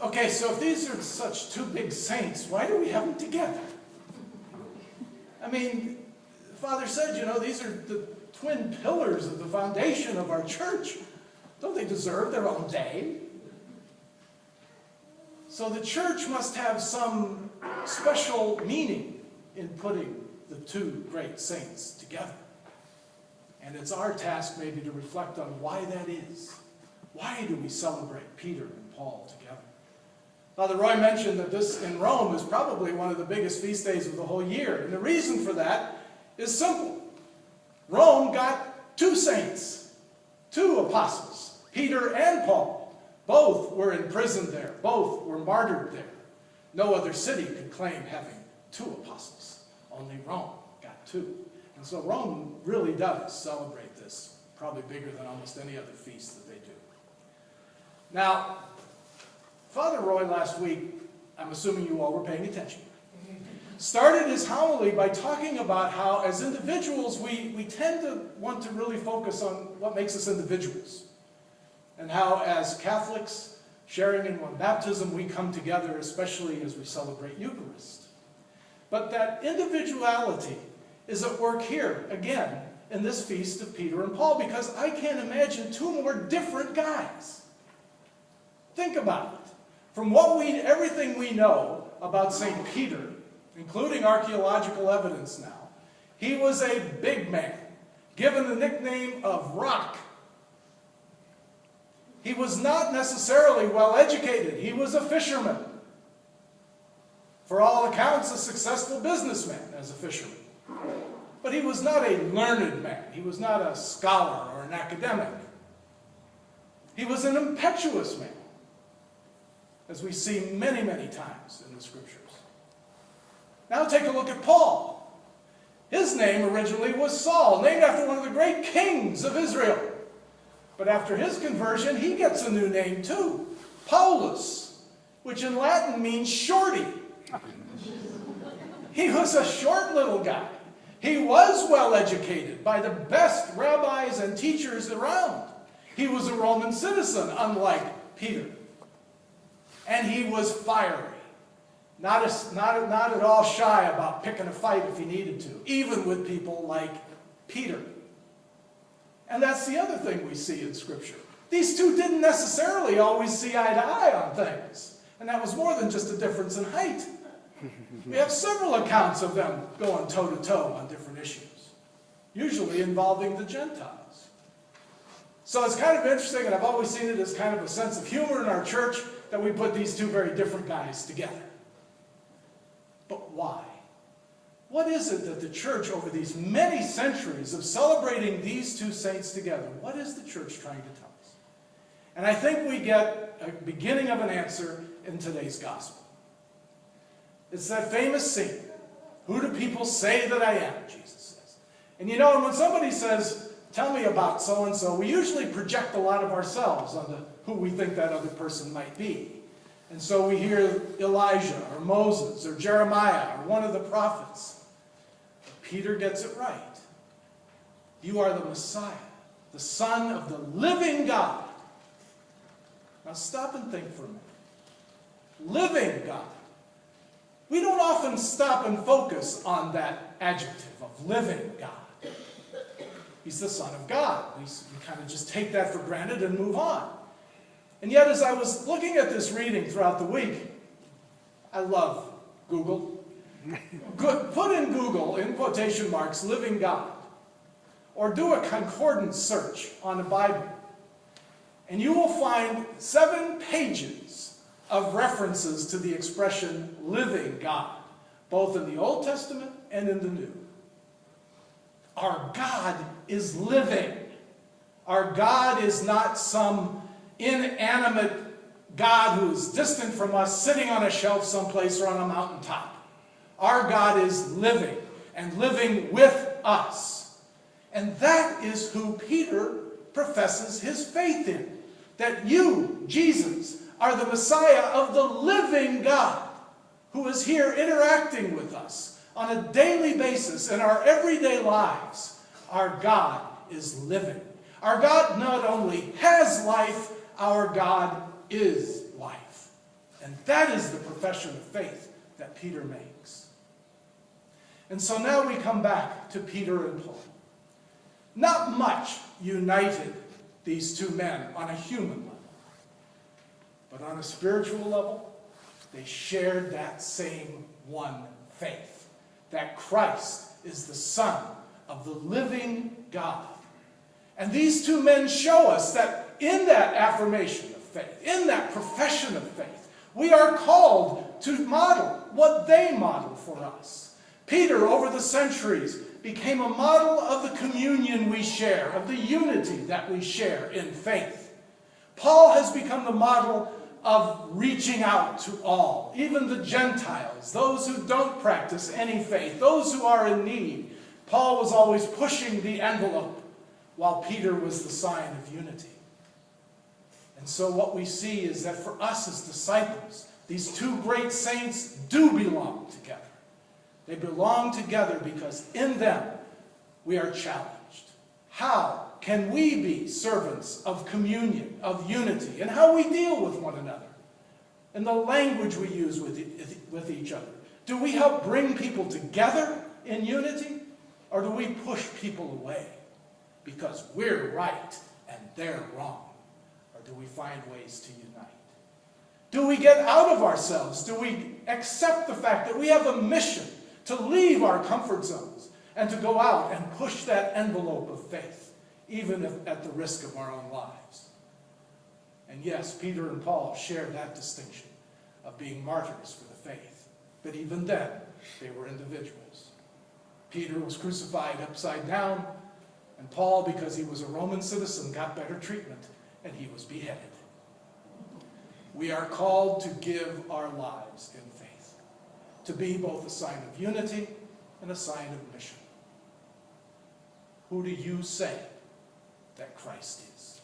Okay, so if these are such two big saints, why do we have them together? I mean, Father said, you know, these are the twin pillars of the foundation of our church. Don't they deserve their own day? So the church must have some special meaning in putting the two great saints together. And it's our task maybe to reflect on why that is. Why do we celebrate Peter and Paul together? Father Roy mentioned that this in Rome is probably one of the biggest feast days of the whole year. And the reason for that is simple. Rome got two saints, two apostles, Peter and Paul. Both were imprisoned there. Both were martyred there. No other city could claim having two apostles. Only Rome got two. And so Rome really does celebrate this, probably bigger than almost any other feast that they do. Now, Father Roy last week, I'm assuming you all were paying attention, started his homily by talking about how as individuals we tend to want to really focus on what makes us individuals. And how as Catholics, sharing in one baptism, we come together, especially as we celebrate Eucharist. But that individuality is at work here, again, in this feast of Peter and Paul, because I can't imagine two more different guys. Think about it. From everything we know about St. Peter, including archaeological evidence now, he was a big man, given the nickname of Rock. He was not necessarily well educated. He was a fisherman. For all accounts, a successful businessman as a fisherman. But he was not a learned man. He was not a scholar or an academic. He was an impetuous man, as we see many, many times in the Scriptures. Now take a look at Paul. His name originally was Saul, named after one of the great kings of Israel. But after his conversion, he gets a new name too, Paulus, which in Latin means shorty. He was a short little guy. He was well educated by the best rabbis and teachers around. He was a Roman citizen, unlike Peter. And he was fiery. Not at all shy about picking a fight if he needed to, even with people like Peter. And that's the other thing we see in Scripture. These two didn't necessarily always see eye to eye on things. And that was more than just a difference in height. We have several accounts of them going toe-to-toe on different issues, usually involving the Gentiles. So it's kind of interesting, and I've always seen it as kind of a sense of humor in our church, that we put these two very different guys together. But why? What is it that the church, over these many centuries of celebrating these two saints together, what is the church trying to tell us? And I think we get a beginning of an answer in today's gospel. It's that famous scene, "Who do people say that I am?" Jesus says. And you know, when somebody says, "Tell me about so-and-so," we usually project a lot of ourselves onto who we think that other person might be. And so we hear Elijah, or Moses, or Jeremiah, or one of the prophets. Peter gets it right. You are the Messiah, the Son of the living God. Now stop and think for a minute. Living God. We don't often stop and focus on that adjective of living God. He's the Son of God. We kind of just take that for granted and move on. And yet, as I was looking at this reading throughout the week, I love Google. Put in Google, in quotation marks, living God. Or do a concordance search on the Bible. And you will find 7 pages of references to the expression living God, both in the Old Testament and in the New. Our God is living. Our God is not some inanimate God who is distant from us, sitting on a shelf someplace or on a mountaintop. Our God is living, and living with us. And that is who Peter professes his faith in. That you, Jesus, are the Messiah of the living God, who is here interacting with us on a daily basis in our everyday lives. Our God is living. Our God not only has life, our God is life. And that is the profession of faith that Peter makes. And so now we come back to Peter and Paul. Not much united these two men on a human level. But on a spiritual level, they shared that same one faith. That Christ is the Son of the living God. And these two men show us that in that affirmation of faith, in that profession of faith, we are called to model what they model for us. Peter, over the centuries, became a model of the communion we share, of the unity that we share in faith. Paul has become the model of reaching out to all, even the Gentiles, those who don't practice any faith, those who are in need. Paul was always pushing the envelope, while Peter was the sign of unity. And so what we see is that for us as disciples, these two great saints do belong together. They belong together because in them we are challenged. How can we be servants of communion, of unity, and how we deal with one another, and the language we use with each other? Do we help bring people together in unity, or do we push people away because we're right and they're wrong? Or do we find ways to unite? Do we get out of ourselves? Do we accept the fact that we have a mission to leave our comfort zones and to go out and push that envelope of faith, even if at the risk of our own lives? And yes, Peter and Paul share that distinction of being martyrs for the faith. But even then, they were individuals. Peter was crucified upside down, and Paul, because he was a Roman citizen, got better treatment, and he was beheaded. We are called to give our lives in faith, to be both a sign of unity and a sign of mission. Who do you say that Christ is?